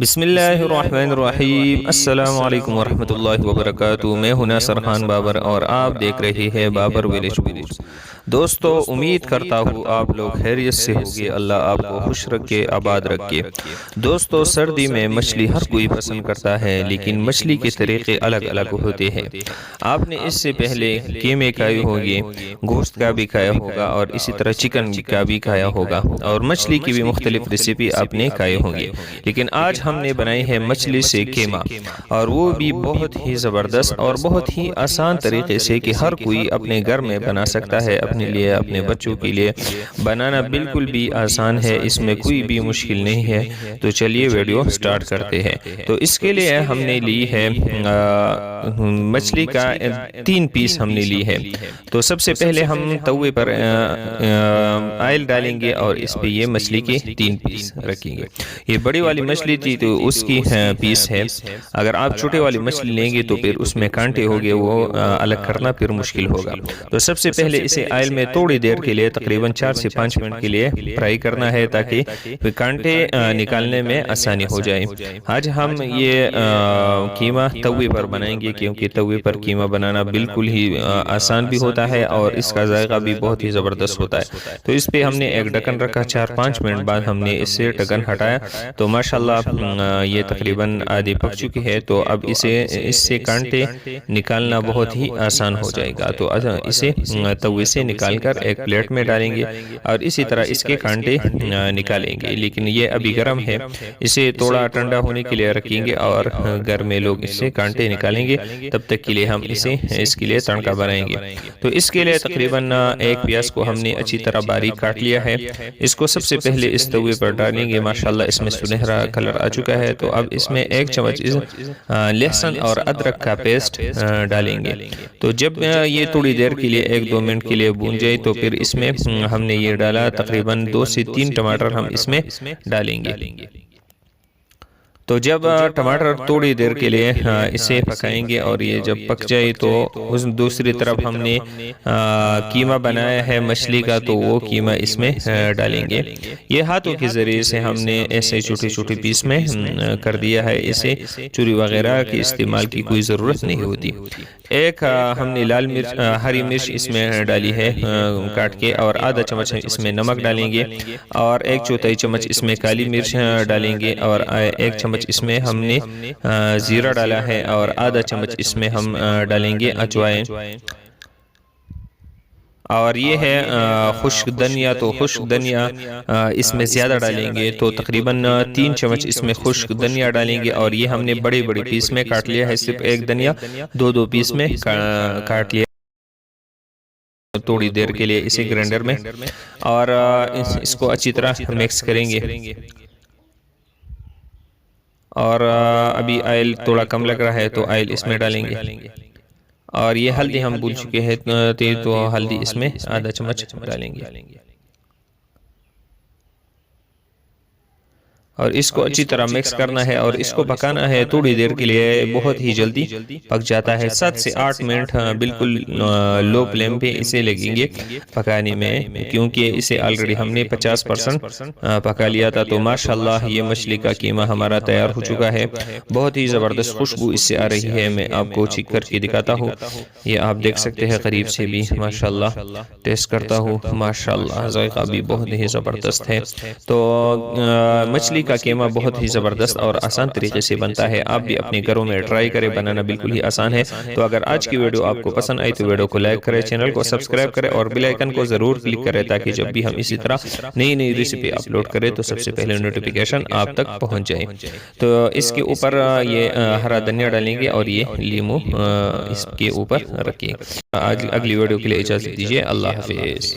بسم اللہ الرحمن الرحیم۔ السلام علیکم ورحمۃ اللہ وبرکاتہ۔ میں ہوں ناصر خان بابر اور آپ دیکھ رہے ہیں بابر ویلیج فوڈز۔ دوستو، امید کرتا ہوں آپ لوگ خیریت سے ہوگے۔ اللہ آپ کو خوش رکھے، آباد رکھے۔ دوستو، سردی میں مچھلی ہر کوئی پسند کرتا ہے، لیکن مچھلی کے طریقے الگ الگ ہوتے ہیں۔ آپ نے اس سے پہلے قیمے کھائے ہوگے، گوشت کا بھی کھایا ہوگا اور اسی طرح چکن کا بھی کھایا ہوگا، اور مچھلی کی بھی مختلف ریسیپی آپ نے کھائے ہوں گے، لیکن آج ہم نے بنائی ہے مچھلی سے قیمہ، اور وہ بھی بہت ہی زبردست اور بہت ہی آسان طریقے سے کہ ہر کوئی اپنے گھر میں بنا سکتا ہے، اپنے لیے، اپنے بچوں کے لیے بنانا بالکل بھی آسان ہے، اس میں کوئی بھی مشکل نہیں ہے۔ تو چلیے ویڈیو سٹارٹ کرتے ہیں۔ تو اس کے لیے ہم نے لی ہے مچھلی کا 3 پیس ہم نے لی ہے۔ تو سب سے پہلے ہم توے پر آئل ڈالیں گے اور اس پہ یہ مچھلی کے 3 پیس رکھیں گے۔ یہ بڑی والی مچھلی تھی تو اس کی پیس ہے۔ اگر آپ چھوٹے والی مچھلی لیں گے تو پھر اس میں کانٹے ہوگے، وہ الگ کرنا پھر مشکل ہوگا۔ تو سب سے پہلے اسے آئل میں تھوڑی دیر کے لیے تقریباً 4 سے 5 منٹ کے لیے فرائی کرنا ہے، تاکہ کانٹے نکالنے میں آسانی ہو جائے۔ آج ہم یہ قیمہ توے پر بنائیں گے، کیونکہ توے پر قیمہ بنانا بالکل ہی آسان بھی ہوتا ہے اور اس کا ذائقہ بھی بہت ہی زبردست ہوتا ہے۔ تو اس پہ ہم نے ایک ڈھکن رکھا، 4-5 منٹ بعد ہم نے اس سے ڈھکن ہٹایا تو ماشاءاللہ یہ تقریباً آدھی پک چکی ہے۔ تو اب اس سے کانٹے نکالنا بہت ہی آسان ہو جائے گا۔ تو اسے توے سے نکال کر ایک پلیٹ میں ڈالیں گے اور اسی طرح اس کے کانٹے نکالیں گے، لیکن یہ ابھی گرم ہے، اسے تھوڑا ٹھنڈا ہونے کے لیے رکھیں گے اور گھر میں لوگ اس سے کانٹے نکالیں گے، تب تک کے لیے ہم اس کے لیے تڑکا بنائیں گے۔ تو اس کے لیے تقریباً ایک پیاز کو ہم نے اچھی طرح باریک کاٹ لیا ہے۔ اس کو سب سے پہلے اس توے پر ڈالیں گے، ماشاءاللہ اس میں سنہرا کلر آ چکا ہے۔ تو اب اس میں 1 چمچ لہسن اور ادرک کا پیسٹ ڈالیں گے۔ تو جب یہ تھوڑی دیر کے لیے 1-2 منٹ کے لیے بھون جائے تو پھر اس میں ہم نے یہ ڈالا تقریباً 2 سے 3 ٹماٹر ہم اس میں ڈالیں گے۔ تو جب ٹماٹر تھوڑی دیر کے لیے اسے پکائیں گے اور یہ جب پک جائے تو اس دوسری طرف ہم نے قیمہ بنایا ہے مچھلی کا، تو وہ قیمہ اس میں ڈالیں گے۔ یہ ہاتھوں کے ذریعے سے ہم نے ایسے چھوٹے چھوٹے پیس میں کر دیا ہے، اسے چوری وغیرہ کے استعمال کی کوئی ضرورت نہیں ہوتی۔ ایک ہم نے لال مرچ، ہری مرچ اس میں ڈالی ہے کاٹ کے، اور آدھا چمچ اس میں نمک ڈالیں گے، اور 1/4 چمچ اس میں کالی مرچ ڈالیں گے، اور 1 چمچ اس میں ہم نے زیرہ ڈالا ہے، اور آدھا چمچ اس میں ہم ڈالیں گے اجوائن، اور یہ ہے خشک دھنیا۔ تو خشک دھنیا اس میں زیادہ ڈالیں گے، تو تقریباً 3 چمچ اس میں خشک دھنیا ڈالیں گے، اور یہ ہم نے بڑے بڑے پیس میں کاٹ لیا ہے، صرف ایک دھنیا 2 پیس میں کاٹ لیا تھوڑی دیر کے لیے اسے گرائنڈر میں، اور اس کو اچھی طرح مکس کریں گے۔ اور ابھی آئل تھوڑا کم لگ رہا ہے تو آئل اس میں ڈالیں گے، اور یہ ہلدی ہم بھول چکے ہیں تو ہلدی اس میں آدھا چمچ ڈالیں گے، اور اس کو اچھی طرح مکس کرنا ہے اور اس کو پکانا ہے تھوڑی دیر کے لیے، بہت ہی جلدی پک جاتا ہے۔ 7 سے 8 منٹ بالکل لو فلیم پہ اسے لگیں گے پکانے میں، کیونکہ اسے آلریڈی ہم نے 50% پکا لیا تھا۔ تو ماشاءاللہ یہ مچھلی کا قیمہ ہمارا تیار ہو چکا ہے، بہت ہی زبردست خوشبو اس سے آ رہی ہے۔ میں آپ کو چیک کر کے دکھاتا ہوں، یہ آپ دیکھ سکتے ہیں قریب سے بھی، ماشاءاللہ ٹیسٹ کرتا ہوں، ماشاءاللہ ذائقہ بھی بہت ہی زبردست ہے۔ تو مچھلی کا قیمہ بہت ہی زبردست اور آسان طریقے سے بنتا ہے، آپ بھی اپنے گھروں میں ٹرائی کریں، بنانا بالکل ہی آسان ہے۔ تو اگر آج کی ویڈیو آپ کو پسند آئی تو ویڈیو کو لائک کریں، چینل کو سبسکرائب کریں اور بیل آئیکن کو ضرور کلک کریں، تاکہ جب بھی ہم اسی طرح نئی ریسیپی اپلوڈ کریں تو سب سے پہلے نوٹیفیکیشن آپ تک پہنچ جائے۔ تو اس کے اوپر یہ ہرا دھنیا ڈالیں گے اور یہ لیمو اس کے اوپر رکھیں۔ اگلی ویڈیو کے لیے اجازت دیجیے، اللہ حافظ۔